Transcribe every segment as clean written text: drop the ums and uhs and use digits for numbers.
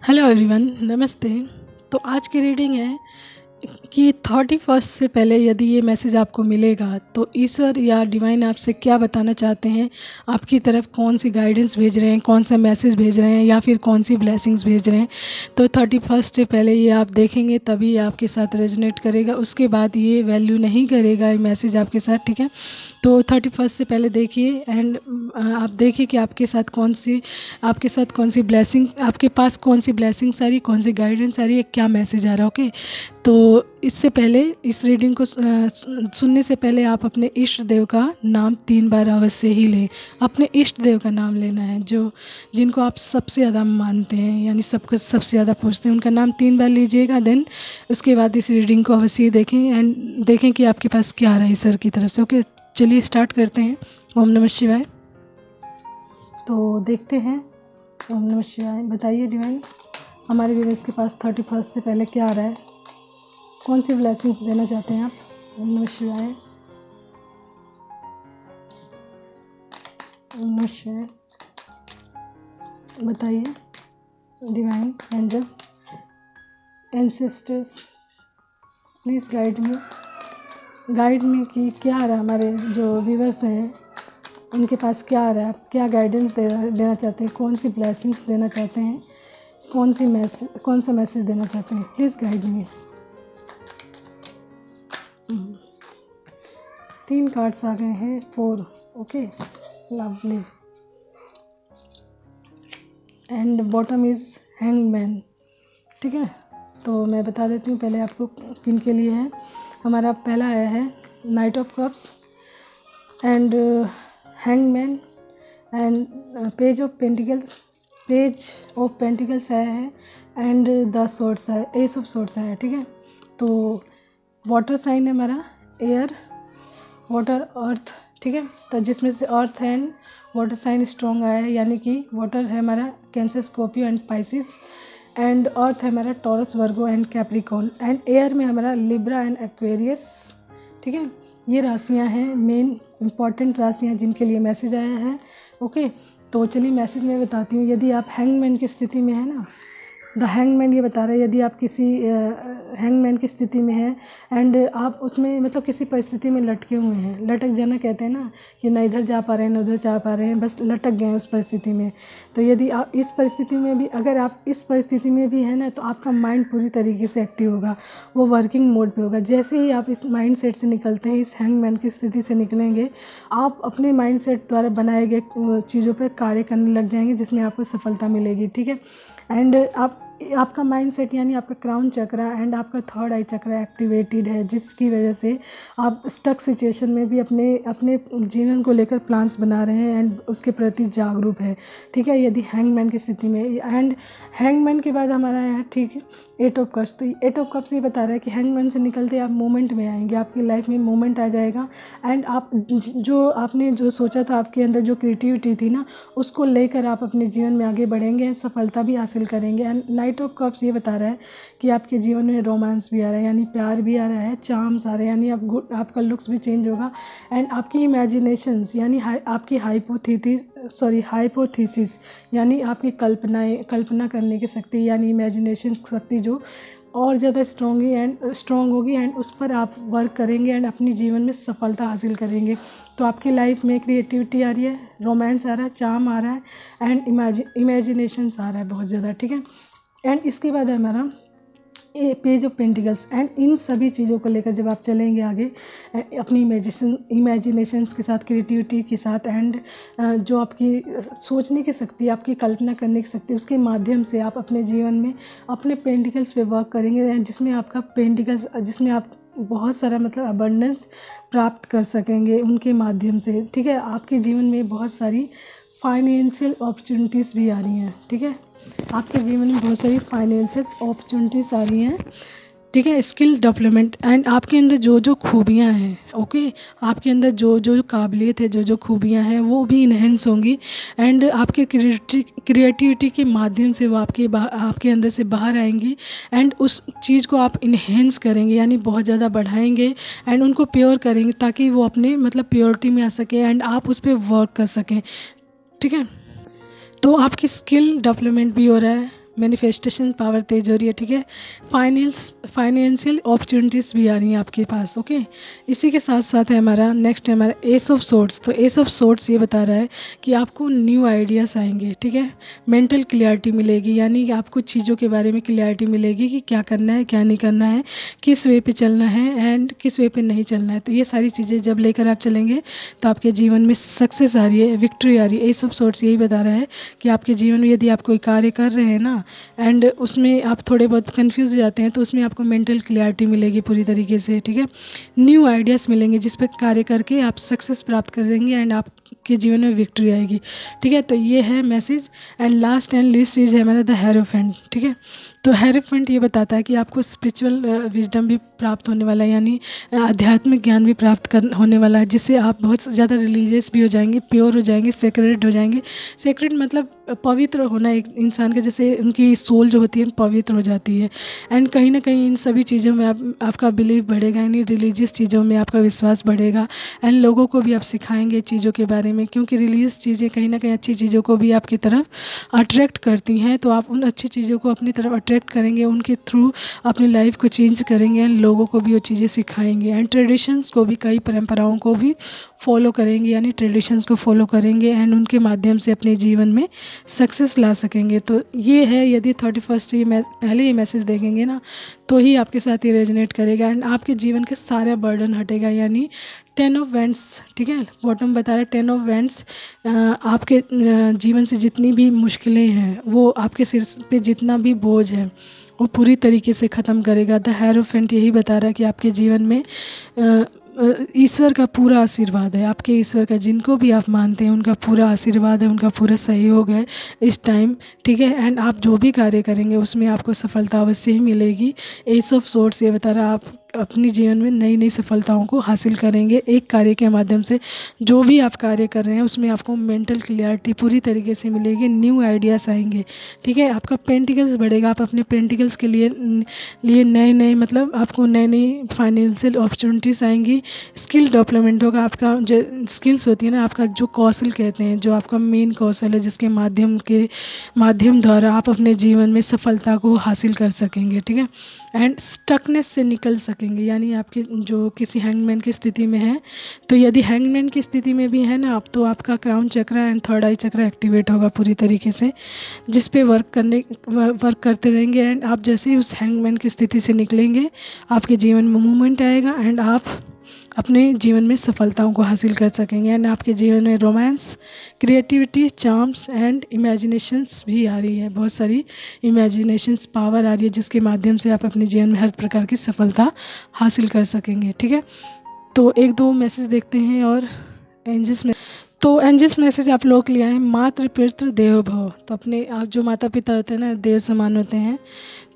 Hello everyone, नमस्ते। तो आज की रीडिंग है कि 31 से पहले यदि ये मैसेज आपको मिलेगा तो ईश्वर या डिवाइन आपसे क्या बताना चाहते हैं, आपकी तरफ कौन सी गाइडेंस भेज रहे हैं, कौन सा मैसेज भेज रहे हैं या फिर कौन सी ब्लेसिंग्स भेज रहे हैं। तो 31 से पहले ये आप देखेंगे तभी आपके साथ रेजोनेट करेगा, उसके बाद ये वैल्यू नहीं करेगा ये मैसेज आपके साथ, ठीक है। तो 31 से पहले देखिए एंड आप देखिए कि आपके साथ कौन सी ब्लेसिंग, आपके पास कौन सी ब्लेसिंग्स आ रही है, कौन सी गाइडेंस आ रही है, क्या मैसेज आ रहा है। ओके, तो इससे पहले इस रीडिंग को सुनने से पहले आप अपने इष्ट देव का नाम 3 बार अवश्य ही लें। अपने इष्ट देव का नाम लेना है, जो जिनको आप सबसे ज़्यादा मानते हैं, यानी सबको सबसे ज़्यादा पूछते हैं, उनका नाम 3 बार लीजिएगा। देन उसके बाद इस रीडिंग को अवश्य देखें एंड देखें कि आपके पास क्या आ रहा है ईश्वर की तरफ से। ओके, चलिए स्टार्ट करते हैं। ओम नमः शिवाय। तो देखते हैं। ओम नमः शिवाय। बताइए डिवाइन, हमारे व्यूअर्स के पास 31 से पहले क्या आ रहा है, कौन सी ब्लेसिंग्स देना चाहते हैं आप। ओम नमः शिवाय। ओम नमः शिवाय। बताइए divine, angels, ancestors, please guide me कि क्या आ रहा है। हमारे जो व्यूअर्स हैं उनके पास क्या आ रहा है, क्या गाइडेंस देना चाहते हैं, कौन सी ब्लेसिंग्स देना चाहते हैं, कौन सा मैसेज देना चाहते हैं। Please guide me. 3 कार्ड्स आ गए हैं, 4। Okay, lovely. And bottom is hangman, ठीक है। तो मैं बता देती हूँ पहले आपको किन के लिए है। हमारा पहला आया है night of cups and hangman and page of pentacles आया है एंड द सोर्ड्स है, एस ऑफ सोर्ड्स है, ठीक है। तो वाटर साइन है हमारा, एयर, वाटर, अर्थ, ठीक है। तो जिसमें से earth and water sign strong आया है, यानी कि वाटर है हमारा Cancer, Scorpio and Pisces, and earth है हमारा Taurus, Virgo and Capricorn, and air में हमारा लिब्रा एंड एक्वेरियस, ठीक है। ये राशियां हैं मेन इंपॉर्टेंट राशियां जिनके लिए मैसेज आया है। ओके, तो चलिए मैसेज में बताती हूँ। यदि आप हैंगमैन की स्थिति में है ना, द हैंगमैन ये बता रहा है, यदि आप किसी हैंगमैन की स्थिति में हैं एंड आप उसमें मतलब किसी परिस्थिति में लटके हुए हैं, लटक जाना कहते हैं ना, कि ना इधर जा पा रहे हैं ना उधर जा पा रहे हैं, बस लटक गए हैं उस परिस्थिति में। तो यदि आप इस परिस्थिति में भी, अगर आप इस परिस्थिति में भी हैं ना, तो आपका माइंड पूरी तरीके से एक्टिव होगा, वो वर्किंग मोड पे होगा। जैसे ही आप इस माइंड सेट से निकलते हैं, इस हैंगमैन की स्थिति से निकलेंगे, आप अपने माइंड सेट द्वारा बनाए गए चीज़ों पर कार्य करने लग जाएंगे, जिसमें आपको सफलता मिलेगी, ठीक है। एंड आपका माइंड सेट यानी आपका क्राउन चक्रा एंड आपका थर्ड आई चक्रा एक्टिवेटेड है, जिसकी वजह से आप स्टक सिचुएशन में भी अपने जीवन को लेकर प्लान्स बना रहे हैं एंड उसके प्रति जागरूक है, ठीक है। यदि हैंगमैन की स्थिति में, एंड हैंगमैन के बाद हमारा है, ठीक है, 8 ऑफ कप्स। तो 8 ऑफ कप्स ये बता रहा है कि हैंगमैन से निकलते आप मोमेंट में आएंगे, आपकी लाइफ में मोमेंट आ जाएगा एंड आप जो आपने जो सोचा था, आपके अंदर जो क्रिएटिविटी थी ना, उसको लेकर आप अपने जीवन में आगे बढ़ेंगे एंड सफलता भी हासिल करेंगे। एंड नाइट ऑफ कप्स ये बता रहा है कि आपके जीवन में रोमांस भी आ रहा है, यानी प्यार भी आ रहा है, चार्म्स आ रहे हैं, यानी आपका लुक्स भी चेंज होगा एंड आपकी इमेजिनेशंस यानी आपकी हाइपोथेसिस यानी आपकी कल्पना करने की शक्ति यानी इमेजिनेशन शक्ति जो और ज़्यादा स्ट्रॉन्ग होगी एंड उस पर आप वर्क करेंगे एंड अपनी जीवन में सफलता हासिल करेंगे। तो आपकी लाइफ में क्रिएटिविटी आ रही है, रोमांस आ रहा है, चार्म आ रहा है एंड इमेजिनेशंस आ रहा है बहुत ज़्यादा, ठीक है। एंड इसके बाद है हमारा a page of pentacles. And इन सभी चीज़ों को लेकर जब आप चलेंगे आगे अपनी इमेजिनेशंस के साथ, क्रिएटिविटी के साथ एंड जो आपकी सोचने की शक्ति, आपकी कल्पना करने की शक्ति, उसके माध्यम से आप अपने जीवन में अपने पेंटिकल्स पे वर्क करेंगे एंड जिसमें आप बहुत सारा मतलब अबंडेंस प्राप्त कर सकेंगे उनके माध्यम से, ठीक है। आपके जीवन में बहुत सारी फाइनेंशियल अपॉर्चुनिटीज़ भी आ रही हैं, ठीक है। आपके जीवन में बहुत सारी फाइनेंशियल अपॉर्चुनिटीज़ आ रही हैं, ठीक है। स्किल डेवलपमेंट एंड आपके अंदर जो जो खूबियाँ हैं, ओके, आपके अंदर जो जो काबिलियत है, जो जो खूबियाँ हैं, वो भी इन्हेंस होंगी एंड आपके क्रिएटिविटी के माध्यम से वो आपके अंदर से बाहर आएंगी एंड उस चीज़ को आप इन्हेंस करेंगे, यानी बहुत ज़्यादा बढ़ाएंगे एंड उनको प्योर करेंगे ताकि वो अपने मतलब प्योरिटी में आ सके एंड आप उस पर वर्क कर सकें, ठीक है। तो आपकी स्किल डेवलपमेंट भी हो रहा है, मैनिफेस्टेशन पावर तेज हो रही है, ठीक है। फाइनेंशियल अपॉर्चुनिटीज़ भी आ रही हैं आपके पास, ओके। इसी के साथ साथ है हमारा नेक्स्ट है हमारा एस ऑफ सोर्ट्स। तो एस ऑफ सोर्ट्स ये बता रहा है कि आपको न्यू आइडियाज़ आएंगे, ठीक है। मेंटल क्लियरिटी मिलेगी, यानी कि आपको चीज़ों के बारे में क्लियरिटी मिलेगी कि क्या करना है क्या नहीं करना है, किस वे पे चलना है एंड किस वे पे नहीं चलना है। तो ये सारी चीज़ें जब लेकर आप चलेंगे तो आपके जीवन में सक्सेस आ रही है, विक्ट्री आ रही है। एस ऑफ सोर्ट्स यही बता रहा है कि आपके जीवन में यदि आप कोई कार्य कर रहे हैं ना एंड उसमें आप थोड़े बहुत कंफ्यूज हो जाते हैं, तो उसमें आपको मेंटल क्लियरिटी मिलेगी पूरी तरीके से, ठीक है। न्यू आइडियाज़ मिलेंगे जिस पर कार्य करके आप सक्सेस प्राप्त करेंगे एंड आपके जीवन में विक्ट्री आएगी, ठीक है। तो ये है message. And last and least चीज़ है हमारा द हेरोफेंट, ठीक है। तो हेरोफेंट ये बताता है कि आपको स्पिरिचुअल विजडम भी प्राप्त होने वाला है, यानी आध्यात्मिक ज्ञान भी प्राप्त होने वाला है, जिससे आप बहुत ज़्यादा रिलीजियस भी हो जाएंगे, प्योर हो जाएंगे, सेक्रेड हो जाएंगे। सेक्रेड मतलब पवित्र होना एक इंसान का, जैसे उनकी सोल जो होती है पवित्र हो जाती है। एंड कहीं ना कहीं इन सभी चीज़ों में आपका बिलीव बढ़ेगा, यानी रिलीजियस चीज़ों में आपका विश्वास बढ़ेगा। एंड लोगों को भी आप सिखाएंगे चीज़ों के बारे में, क्योंकि रिलीजियस चीज़ें कहीं ना कहीं अच्छी चीज़ों को भी आपकी तरफ अट्रैक्ट करती हैं। तो आप उन अच्छी चीज़ों को अपनी तरफ अट्रैक्ट करेंगे, उनके थ्रू अपनी लाइफ को चेंज करेंगे एंड लोगों को भी वो चीज़ें सिखाएंगे। एंड ट्रेडिशंस को भी, कई परंपराओं को भी फॉलो करेंगे, यानी ट्रेडिशंस को फॉलो करेंगे एंड उनके माध्यम से अपने जीवन में सक्सेस ला सकेंगे। तो ये है, यदि 31st पहले ये मैसेज देखेंगे ना तो ही आपके साथ ये रेजोनेट करेगा एंड आपके जीवन के सारे बर्डन हटेगा। यानी 10 ऑफ वेंट्स, ठीक है, बॉटम बता रहा है 10 ऑफ वेंट्स। आपके जीवन से जितनी भी मुश्किलें हैं, वो आपके सिर पे जितना भी बोझ है वो पूरी तरीके से ख़त्म करेगा। द हेरोफेंट यही बता रहा है कि आपके जीवन में ईश्वर का पूरा आशीर्वाद है, आपके ईश्वर का, जिनको भी आप मानते हैं उनका पूरा आशीर्वाद है, उनका पूरा सहयोग है इस टाइम, ठीक है। एंड आप जो भी कार्य करेंगे उसमें आपको सफलता अवश्य ही मिलेगी। एस ऑफ सोर्ट्स ये बता रहा है आप अपनी जीवन में नई नई सफलताओं को हासिल करेंगे एक कार्य के माध्यम से। जो भी आप कार्य कर रहे हैं उसमें आपको मेंटल क्लियरिटी पूरी तरीके से मिलेगी, न्यू आइडियाज़ आएंगे, ठीक है। आपका पेंटिकल्स बढ़ेगा, आप अपने पेंटिकल्स के लिए नए नए, मतलब आपको नई नई फाइनेंशियल अपॉर्चुनिटीज़ आएंगी। स्किल डेवलपमेंट होगा, आपका जो स्किल्स होती है ना, आपका जो कौशल कहते हैं, जो आपका मेन कौशल है, जिसके माध्यम द्वारा आप अपने जीवन में सफलता को हासिल कर सकेंगे, ठीक है। एंड स्टकनेस से निकल सकेंगे, यानी आपके जो किसी हैंगमैन की स्थिति में है, तो यदि हैंगमैन की स्थिति में भी है ना आप, तो आपका क्राउन चक्र एंड थर्ड आई चक्र एक्टिवेट होगा पूरी तरीके से, जिस पे वर्क करते रहेंगे। एंड आप जैसे ही उस हैंगमैन की स्थिति से निकलेंगे, आपके जीवन में मूवमेंट आएगा एंड आप अपने जीवन में सफलताओं को हासिल कर सकेंगे। एंड आपके जीवन में romance, creativity, charms and imaginations भी आ रही है, बहुत सारी इमेजिनेशंस पावर आ रही है, जिसके माध्यम से आप अपने जीवन में हर प्रकार की सफलता हासिल कर सकेंगे, ठीक है। तो एक दो मैसेज देखते हैं और एंजल्स में। तो एंजल्स मैसेज आप लोग के लिए आए, मातृ पितृ देवो भव। तो अपने आप जो माता पिता होते हैं ना, देव समान होते हैं,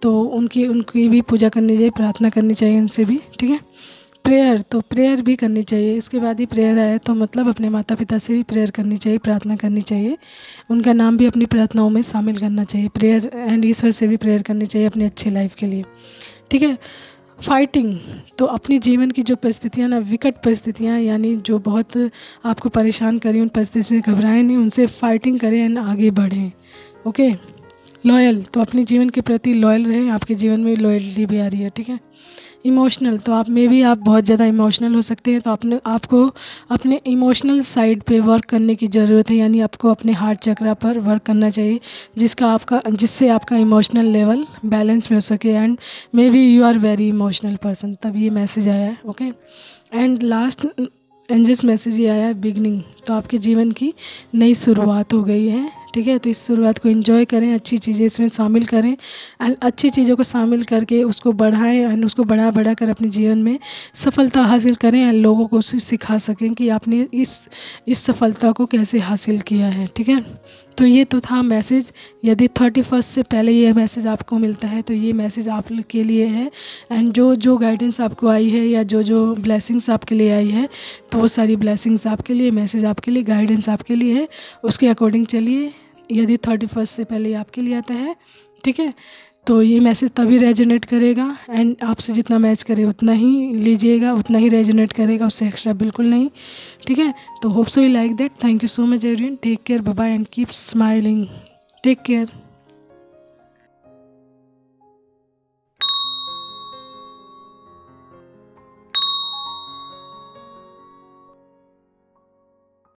तो उनकी भी पूजा करनी चाहिए, प्रार्थना करनी चाहिए उनसे भी, ठीक है। प्रेयर, तो प्रेयर भी करनी चाहिए, इसके बाद ही प्रेयर आए, तो मतलब अपने माता पिता से भी प्रेयर करनी चाहिए, प्रार्थना करनी चाहिए, उनका नाम भी अपनी प्रार्थनाओं में शामिल करना चाहिए। प्रेयर एंड ईश्वर से भी प्रेयर करनी चाहिए अपनी अच्छी लाइफ के लिए, ठीक है। फाइटिंग, तो अपनी जीवन की जो परिस्थितियाँ ना, विकट परिस्थितियाँ, यानी जो बहुत आपको परेशान करें, उन परिस्थितियों से घबराएं नहीं, उनसे फाइटिंग करें एंड आगे बढ़ें, ओके। लॉयल, तो अपने जीवन के प्रति लॉयल रहें, आपके जीवन में लॉयल्टी भी आ रही है, ठीक है। इमोशनल, तो आप में भी आप बहुत ज़्यादा इमोशनल हो सकते हैं, तो आपको अपने इमोशनल साइड पे वर्क करने की ज़रूरत है, यानी आपको अपने हार्ट चक्रा पर वर्क करना चाहिए, जिससे आपका इमोशनल लेवल बैलेंस में हो सके। And maybe you are very emotional person, तब ये मैसेज आया है, okay. And last angels message ये आया है, बिगनिंग, तो आपके जीवन की नई शुरुआत हो गई है, ठीक है। तो इस शुरुआत को एंजॉय करें, अच्छी चीज़ें इसमें शामिल करें एंड अच्छी चीज़ों को शामिल करके उसको बढ़ाएं एंड उसको बढ़ा कर अपने जीवन में सफलता हासिल करें एंड लोगों को सिखा सकें कि आपने इस सफलता को कैसे हासिल किया है, ठीक है। तो ये तो था मैसेज। यदि 31st से पहले ये मैसेज आपको मिलता है तो ये मैसेज आप लोग के लिए है। एंड जो गाइडेंस आपको आई है या जो ब्लेसिंग्स आपके लिए आई है, तो वो सारी ब्लेसिंग्स आपके लिए, मैसेज आपके लिए, गाइडेंस आपके लिए है, उसके अकॉर्डिंग चलिए। यदि 31st से पहले आपके लिए आता है, ठीक है, तो ये मैसेज तभी रेजोनेट करेगा एंड आपसे जितना मैच करे उतना ही लीजिएगा, उतना ही रेजोनेट करेगा, उससे एक्स्ट्रा बिल्कुल नहीं, ठीक है। तो hope so you like that. Thank you so much everyone, take care, bye bye and keep smiling, take care.